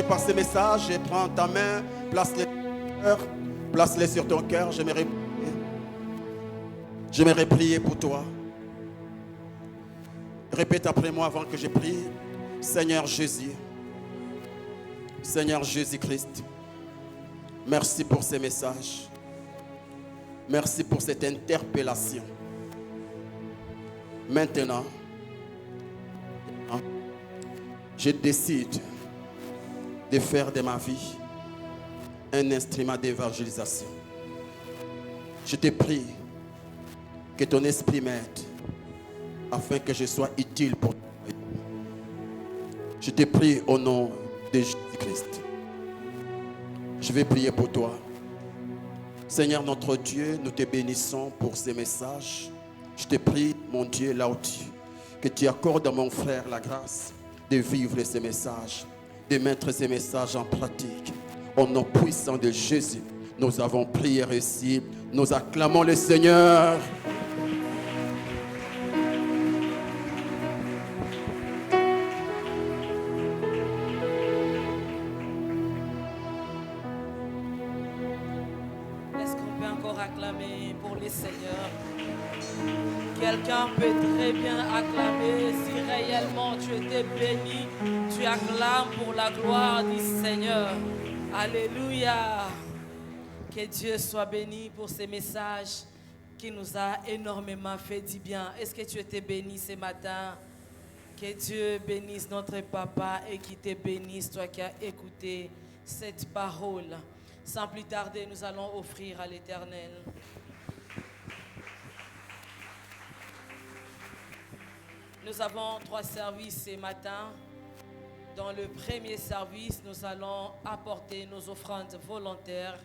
par ces messages, et prends ta main, place-les sur ton cœur. J'aimerais prier pour toi. Répète après moi avant que je prie. Seigneur Jésus, Seigneur Jésus-Christ, merci pour ces messages. Merci pour cette interpellation. Maintenant, je décide de faire de ma vie un instrument d'évangélisation. Je te prie que ton esprit m'aide afin que je sois utile pour toi. Je te prie au nom de Jésus-Christ. Je vais prier pour toi. Seigneur notre Dieu, nous te bénissons pour ces messages. Je te prie, mon Dieu, là où que tu accordes à mon frère la grâce de vivre ces messages, de mettre ces messages en pratique. Au nom puissant de Jésus, nous avons prié ici. Nous acclamons le Seigneur. Est-ce qu'on peut encore acclamer pour le Seigneur? Quelqu'un peut très bien acclamer. Si réellement tu étais béni, tu acclames pour la gloire du Seigneur. Alléluia. Que Dieu soit béni pour ces messages qui nous a énormément fait du bien. Est-ce que tu étais béni ce matin? Que Dieu bénisse notre papa et qu'il te bénisse, toi qui as écouté cette parole. Sans plus tarder, nous allons offrir à l'Éternel. Nous avons 3 services ce matin. Dans le premier service, nous allons apporter nos offrandes volontaires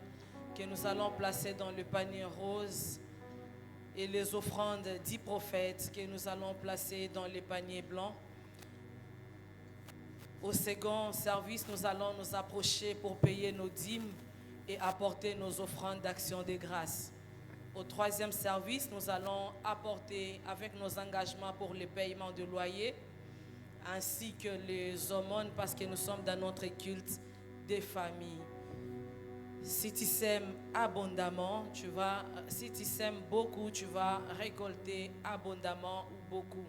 que nous allons placer dans le panier rose et les offrandes 10 prophètes que nous allons placer dans le panier blanc. Au second service, nous allons nous approcher pour payer nos dîmes et apporter nos offrandes d'action de grâce. Au troisième service, nous allons apporter avec nos engagements pour le paiement de loyer, ainsi que les aumônes, parce que nous sommes dans notre culte des familles. Si tu sèmes abondamment, si tu sèmes beaucoup, tu vas récolter abondamment ou beaucoup.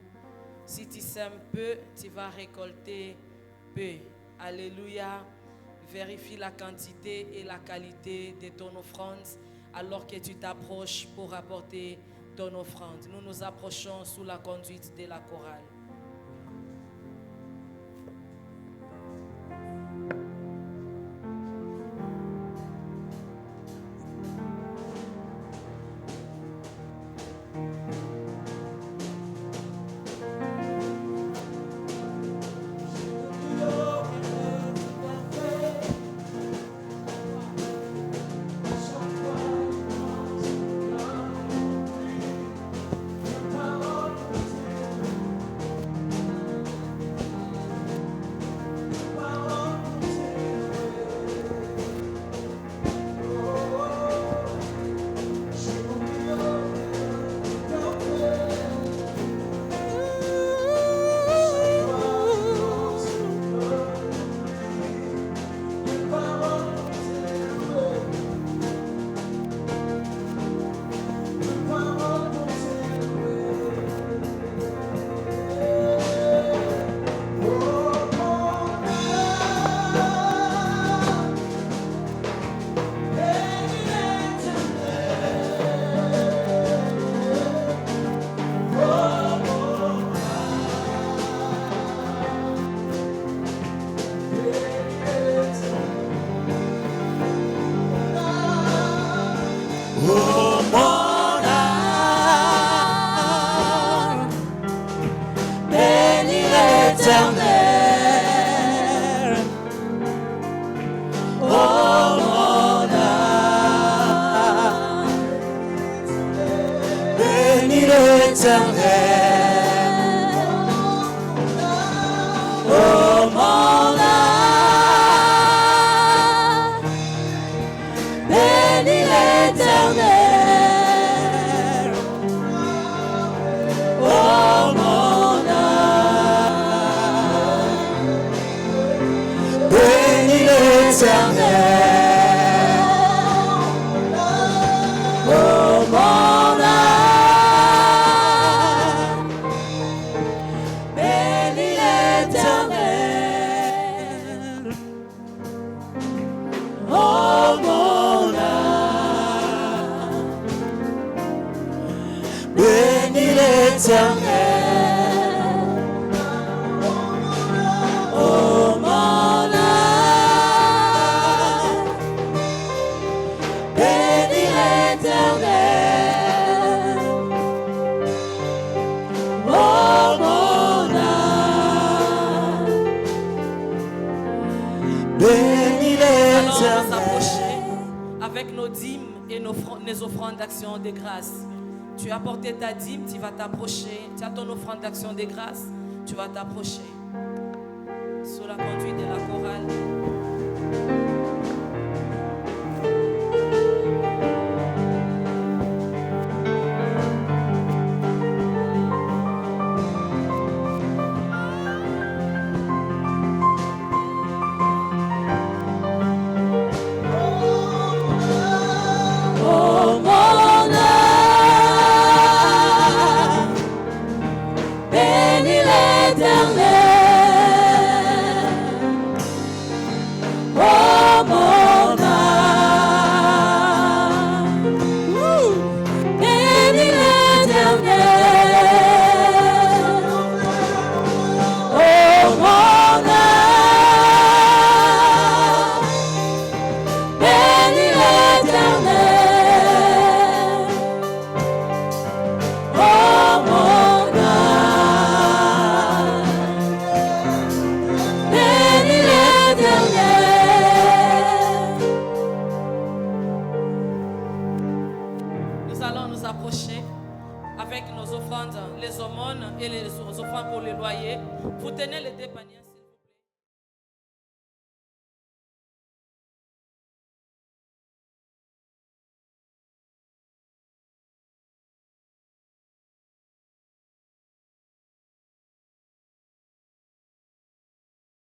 Si tu sèmes peu, tu vas récolter peu. Alléluia. Vérifie la quantité et la qualité de ton offrande alors que tu t'approches pour apporter ton offrande. Nous nous approchons sous la conduite de la chorale. avec nos dîmes et nos offrandes d'action de grâce. Tu as apporté ta dîme, tu vas t'approcher. Tu as ton offrande d'action de grâce, tu vas t'approcher. Sous la conduite de la chorale. Avec nos offrandes, les aumônes et les offrandes pour le loyer. Vous tenez les deux paniers.